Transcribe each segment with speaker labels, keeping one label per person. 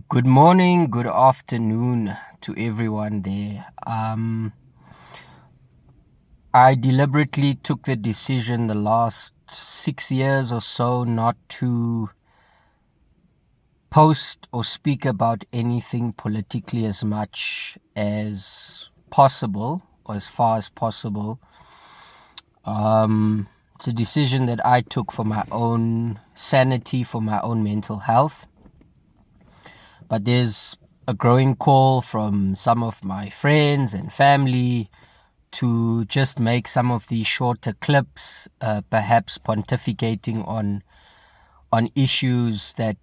Speaker 1: Good morning, good afternoon to everyone there. I deliberately took the decision the last 6 years or so not to post or speak about anything politically as much as possible, or as far as possible. It's a decision that I took for my own sanity, for my own mental health. But there's a growing call from some of my friends and family to just make some of these shorter clips, perhaps pontificating on issues that,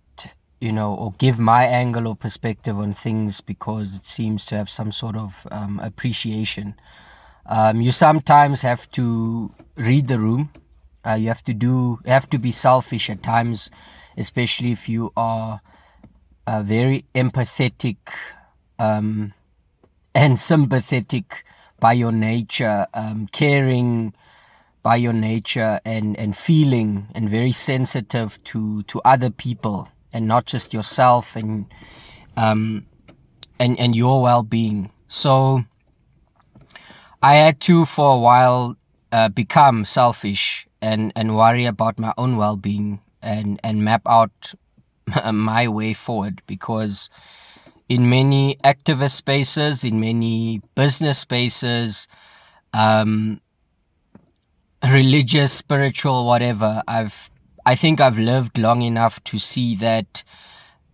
Speaker 1: or give my angle or perspective on things because it seems to have some sort of appreciation. You sometimes have to read the room. You have to be selfish at times, especially if you are very empathetic and sympathetic by your nature, caring by your nature, and feeling and very sensitive to other people and not just yourself and your well-being. So I had to, for a while, become selfish and worry about my own well-being and map out my way forward, because in many activist spaces, in many business spaces, religious, spiritual, whatever, I think I've lived long enough to see that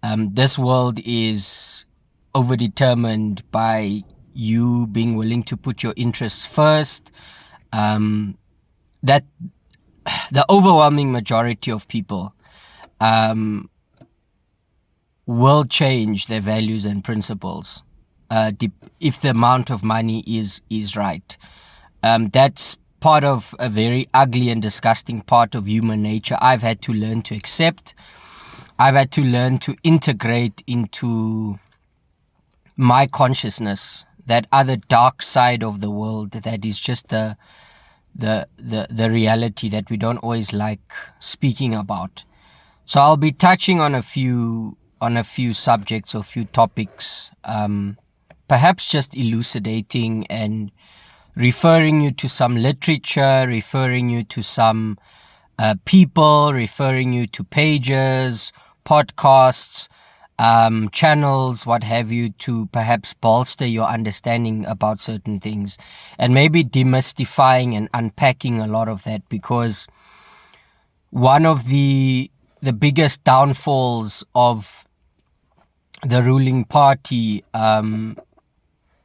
Speaker 1: this world is overdetermined by you being willing to put your interests first. That the overwhelming majority of people will change their values and principles if the amount of money is right. That's part of a very ugly and disgusting part of human nature I've had to learn to accept. I've had to learn to integrate into my consciousness that other dark side of the world that is just the reality that we don't always like speaking about. So I'll be touching on a few subjects or few topics, perhaps just elucidating and referring you to some literature, referring you to some people, referring you to pages, podcasts, channels, what have you, to perhaps bolster your understanding about certain things, and maybe demystifying and unpacking a lot of that, because one of the biggest downfalls of the ruling party, and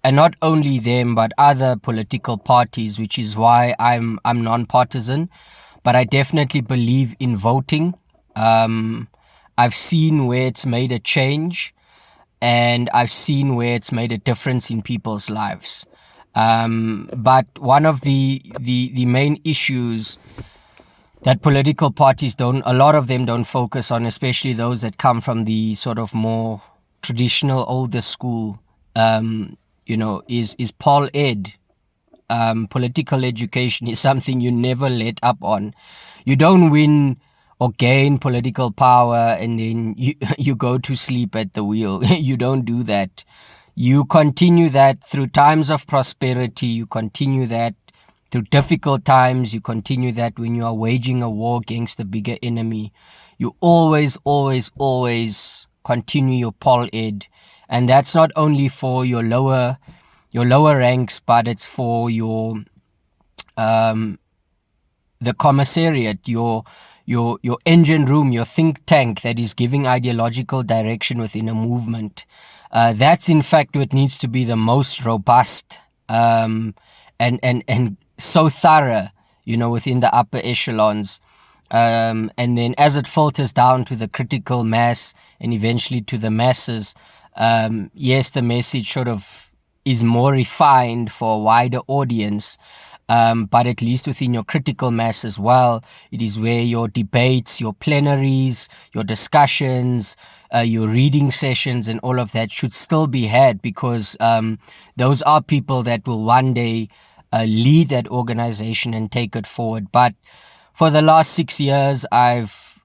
Speaker 1: not only them but other political parties, which is why I'm non-partisan, but I definitely believe in voting. I've seen where it's made a change, and I've seen where it's made a difference in people's lives. But one of the main issues that political parties a lot of them don't focus on, especially those that come from the sort of more traditional, older school, is Paul Ed. Political education is something you never let up on. You don't win or gain political power and then you go to sleep at the wheel. You don't do that. You continue that through times of prosperity. You continue that through difficult times. You continue that when you are waging a war against the bigger enemy. You always, always, always continue your Paul Ed. And that's not only for your lower ranks, but it's for your the commissariat, your engine room, your think tank that is giving ideological direction within a movement. That's in fact what needs to be the most robust and so thorough, within the upper echelons. And then as it filters down to the critical mass and eventually to the masses, yes, the message sort of is more refined for a wider audience. But at least within your critical mass as well, it is where your debates, your plenaries, your discussions, your reading sessions and all of that should still be had, because those are people that will one day lead that organization and take it forward. But for the last 6 years, I've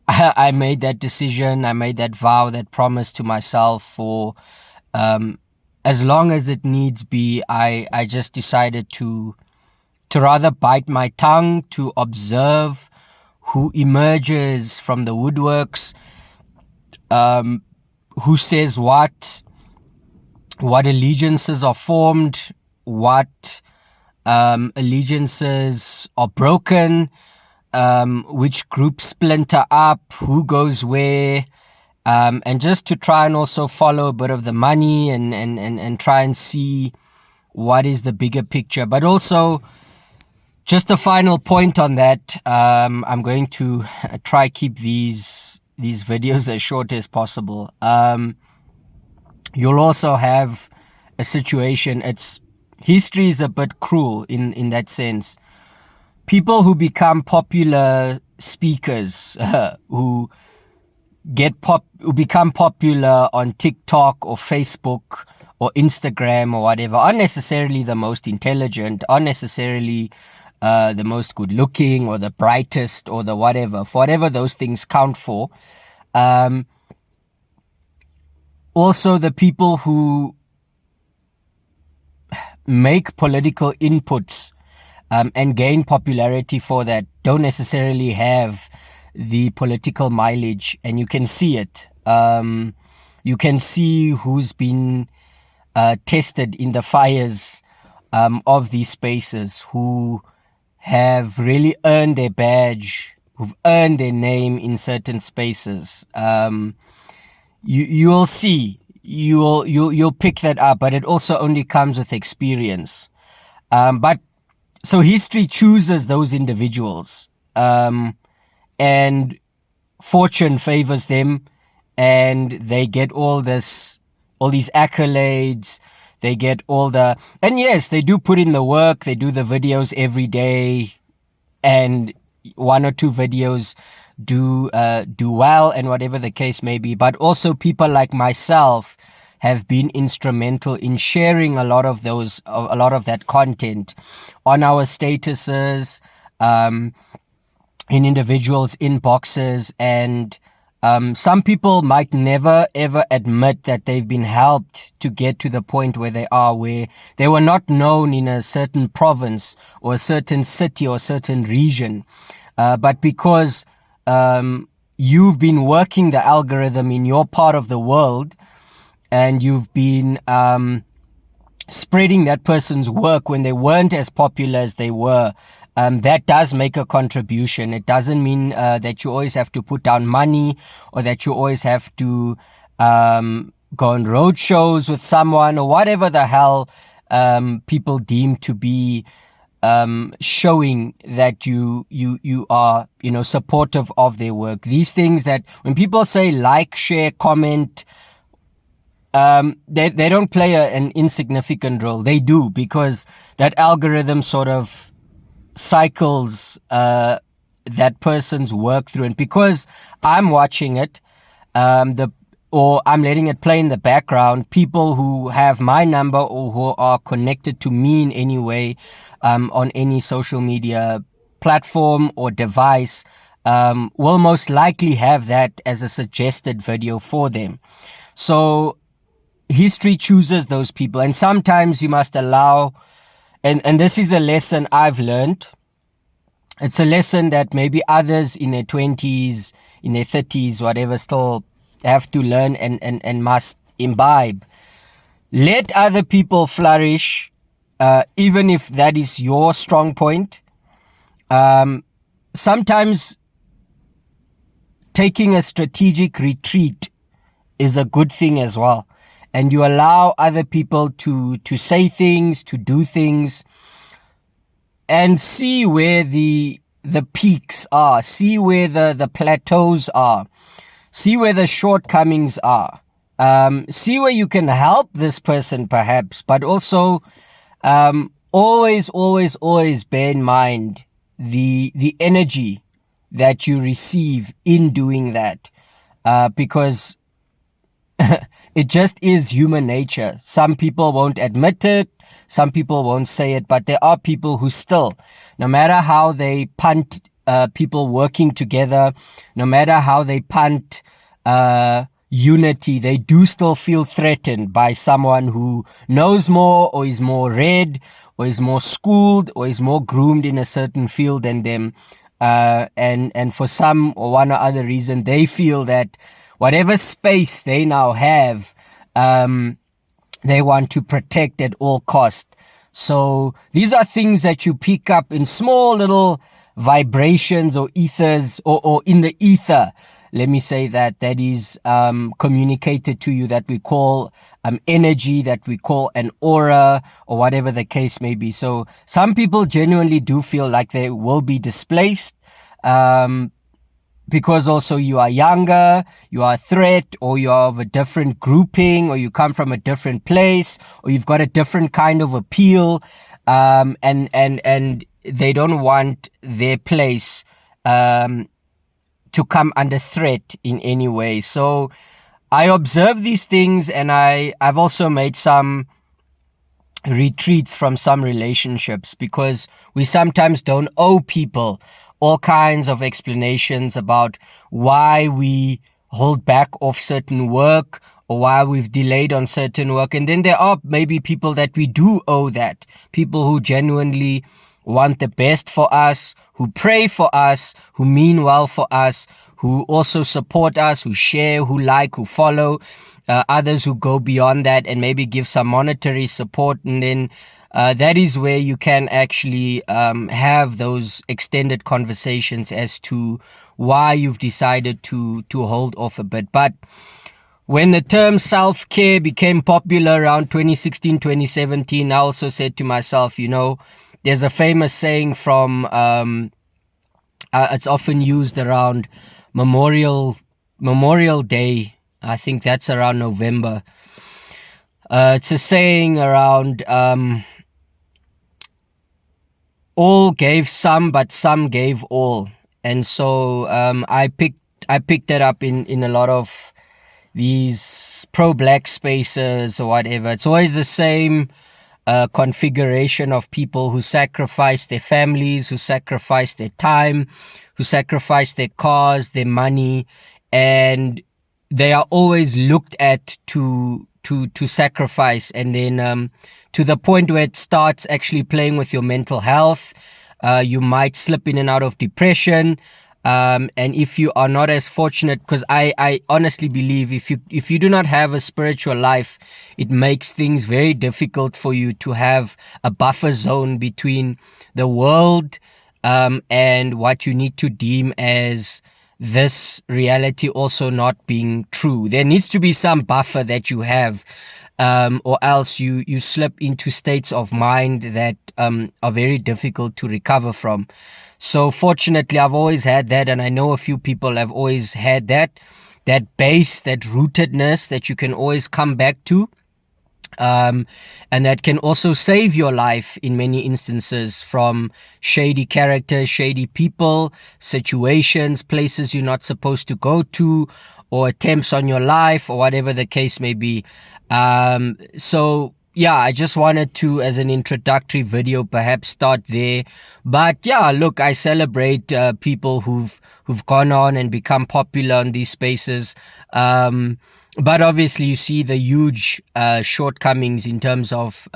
Speaker 1: I made that decision. I made that vow, that promise to myself for as long as it needs be. I just decided to rather bite my tongue, to observe who emerges from the woodworks, who says what allegiances are formed, what allegiances are broken, which groups splinter up, who goes where, and just to try and also follow a bit of the money and try and see what is the bigger picture. But also, just a final point on that, I'm going to try keep these videos as short as possible. You'll also have a situation, history is a bit cruel in that sense. People who become popular speakers, who become popular on TikTok or Facebook or Instagram or whatever, aren't necessarily the most intelligent, aren't necessarily the most good looking or the brightest or the whatever, for whatever those things count for. Also, the people who make political inputs and gain popularity for that don't necessarily have the political mileage, and you can see it. You can see who's been tested in the fires of these spaces, who have really earned their badge, who've earned their name in certain spaces. You'll see, you'll pick that up, but it also only comes with experience. But so history chooses those individuals, and fortune favors them, and they get all these accolades. They get and yes, they do put in the work. They do the videos every day, and one or two videos do well, and whatever the case may be. But also people like myself have been instrumental in sharing a lot of that content on our statuses, in individuals' inboxes, and some people might never ever admit that they've been helped to get to the point where they are, where they were not known in a certain province or a certain city or a certain region, but because you've been working the algorithm in your part of the world, and you've been spreading that person's work when they weren't as popular as they were, that does make a contribution. It doesn't mean that you always have to put down money, or that you always have to go on road shows with someone, or whatever the hell people deem to be showing that you are, supportive of their work. These things that when people say like, share, comment, they don't play an insignificant role. They do, because that algorithm sort of cycles that person's work through, and because I'm watching it, or I'm letting it play in the background, people who have my number or who are connected to me in any way, on any social media platform or device, will most likely have that as a suggested video for them. So history chooses those people, and sometimes you must allow, and this is a lesson I've learned. It's a lesson that maybe others in their 20s, in their 30s, whatever, still have to learn and must imbibe. Let other people flourish, even if that is your strong point. Sometimes taking a strategic retreat is a good thing as well. And you allow other people to say things, to do things, and see where the peaks are, see where the plateaus are, see where the shortcomings are, see where you can help this person perhaps, but also always bear in mind the energy that you receive in doing that, because it just is human nature. Some people won't admit it, some people won't say it, but there are people who still, no matter how they punt people working together, no matter how they punt unity, they do still feel threatened by someone who knows more, or is more read, or is more schooled, or is more groomed in a certain field than them. And for some or one or other reason, they feel that whatever space they now have, they want to protect at all cost. So these are things that you pick up in small little vibrations or ethers, or in the ether. Let me say that is communicated to you, that we call energy, that we call an aura, or whatever the case may be. So some people genuinely do feel like they will be displaced, because also you are younger, you are a threat, or you are of a different grouping, or you come from a different place, or you've got a different kind of appeal, and they don't want their place to come under threat in any way. So I observe these things, and I've also made some retreats from some relationships, because we sometimes don't owe people all kinds of explanations about why we hold back off certain work, or why we've delayed on certain work. And then there are maybe people that we do owe that, people who genuinely want the best for us, who pray for us, who mean well for us, who also support us, who share, who like, who follow, others who go beyond that and maybe give some monetary support. And then that is where you can actually have those extended conversations as to why you've decided to hold off a bit. But when the term self-care became popular around 2016, 2017, I also said to myself, there's a famous saying from, it's often used around Memorial Day. I think that's around November. It's a saying around, all gave some, but some gave all. And so I picked that up in a lot of these pro-black spaces or whatever. It's always the same configuration of people who sacrifice their families, who sacrifice their time, who sacrifice their cars, their money, and they are always looked at to sacrifice, and then to the point where it starts actually playing with your mental health. You might slip in and out of depression. And if you are not as fortunate, because I honestly believe if you do not have a spiritual life, it makes things very difficult for you to have a buffer zone between the world and what you need to deem as this reality also not being true. There needs to be some buffer that you have, or else you slip into states of mind that are very difficult to recover from. So fortunately, I've always had that, and I know a few people have always had that base, that rootedness that you can always come back to, and that can also save your life in many instances from shady characters, shady people, situations, places you're not supposed to go to, or attempts on your life, or whatever the case may be. So yeah, I just wanted to, as an introductory video, perhaps start there. But yeah, look, I celebrate people who've gone on and become popular in these spaces. But obviously, you see the huge shortcomings in terms of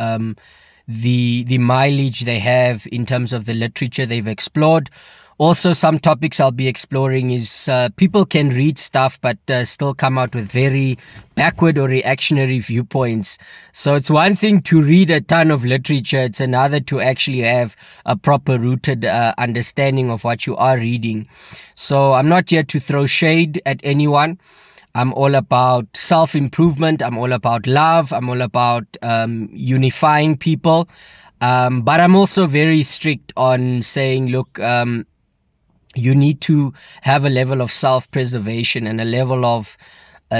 Speaker 1: the mileage they have, in terms of the literature they've explored. Also, some topics I'll be exploring is people can read stuff but still come out with very backward or reactionary viewpoints. So it's one thing to read a ton of literature. It's another to actually have a proper rooted understanding of what you are reading. So I'm not here to throw shade at anyone. I'm all about self-improvement. I'm all about love. I'm all about unifying people. But I'm also very strict on saying, look, you need to have a level of self-preservation and a level of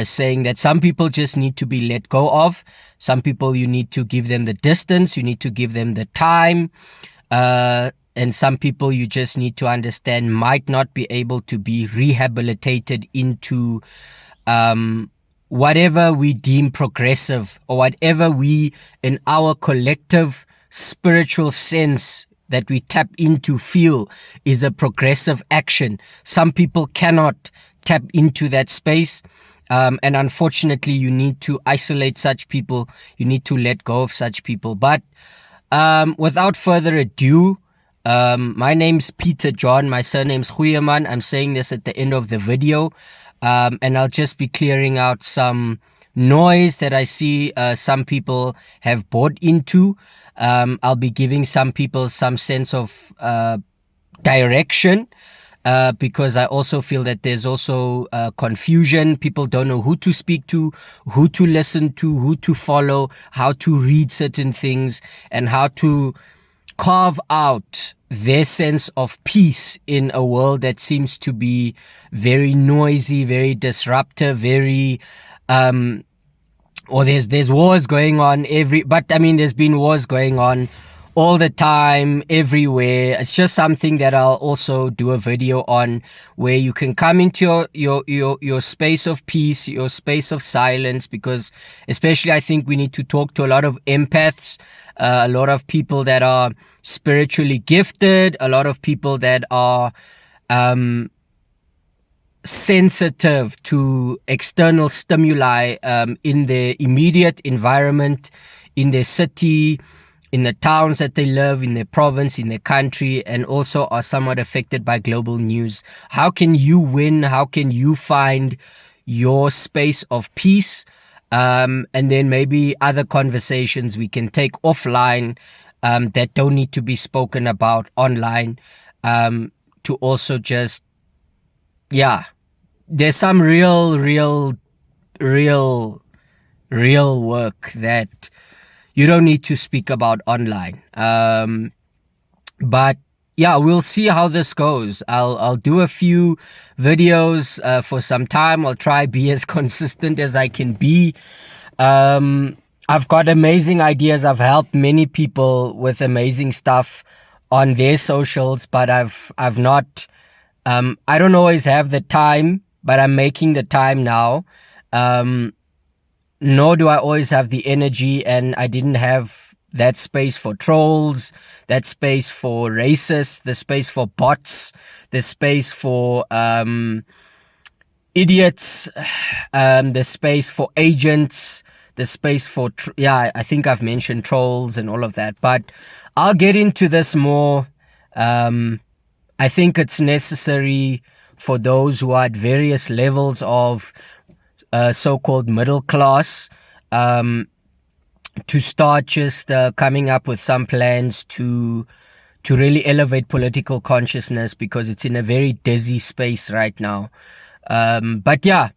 Speaker 1: saying that some people just need to be let go of. Some people, you need to give them the distance. You need to give them the time. And some people you just need to understand might not be able to be rehabilitated into whatever we deem progressive, or whatever we, in our collective spiritual sense, that we tap into feel is a progressive action. Some people cannot tap into that space. And unfortunately, you need to isolate such people. You need to let go of such people. But without further ado, my name's Peter John. My surname's Goeieman. I'm saying this at the end of the video. And I'll just be clearing out some noise that I see some people have bought into. I'll be giving some people some sense of direction. Because I also feel that there's also confusion. People don't know who to speak to, who to listen to, who to follow, how to read certain things, and how to carve out their sense of peace in a world that seems to be very noisy, very disruptive, very or there's wars going on there's been wars going on all the time, everywhere. It's just something that I'll also do a video on, where you can come into your space of peace, your space of silence, because especially I think we need to talk to a lot of empaths, a lot of people that are spiritually gifted, a lot of people that are sensitive to external stimuli in their immediate environment, in their city, in the towns that they live, in their province, in their country, and also are somewhat affected by global news. How can you win? How can you find your space of peace? And then maybe other conversations we can take offline that don't need to be spoken about online, to also just, there's some real work that you don't need to speak about online. But yeah, we'll see how this goes. I'll do a few videos for some time. I'll try be as consistent as I can be. I've got amazing ideas. I've helped many people with amazing stuff on their socials, but I've not, I don't always have the time, but I'm making the time now. Nor do I always have the energy, and I didn't have that space for trolls, that space for racists, the space for bots, the space for idiots, the space for agents, the space for, I think I've mentioned trolls and all of that, but I'll get into this more. I think it's necessary for those who are at various levels of so-called middle class, to start just coming up with some plans to really elevate political consciousness, because it's in a very dizzy space right now. But yeah,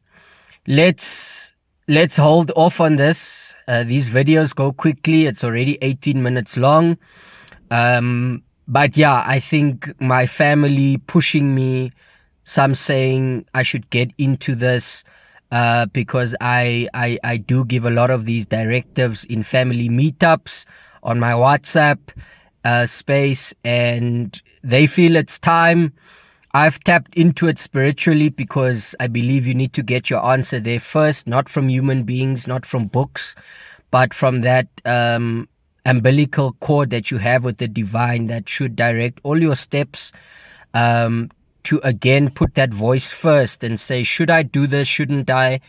Speaker 1: let's hold off on this. These videos go quickly. It's already 18 minutes long. But yeah, I think my family pushing me, some saying I should get into this, because I do give a lot of these directives in family meetups on my WhatsApp space, and they feel it's time. I've tapped into it spiritually, because I believe you need to get your answer there first, not from human beings, not from books, but from that umbilical cord that you have with the divine that should direct all your steps, to again put that voice first and say, should I do this? Shouldn't I?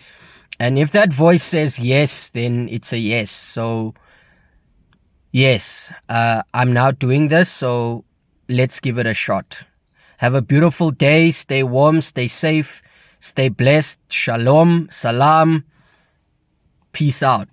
Speaker 1: And if that voice says yes, then it's a yes. So yes, I'm now doing this, so let's give it a shot. Have a beautiful day. Stay warm, stay safe, stay blessed. Shalom, salam, peace out.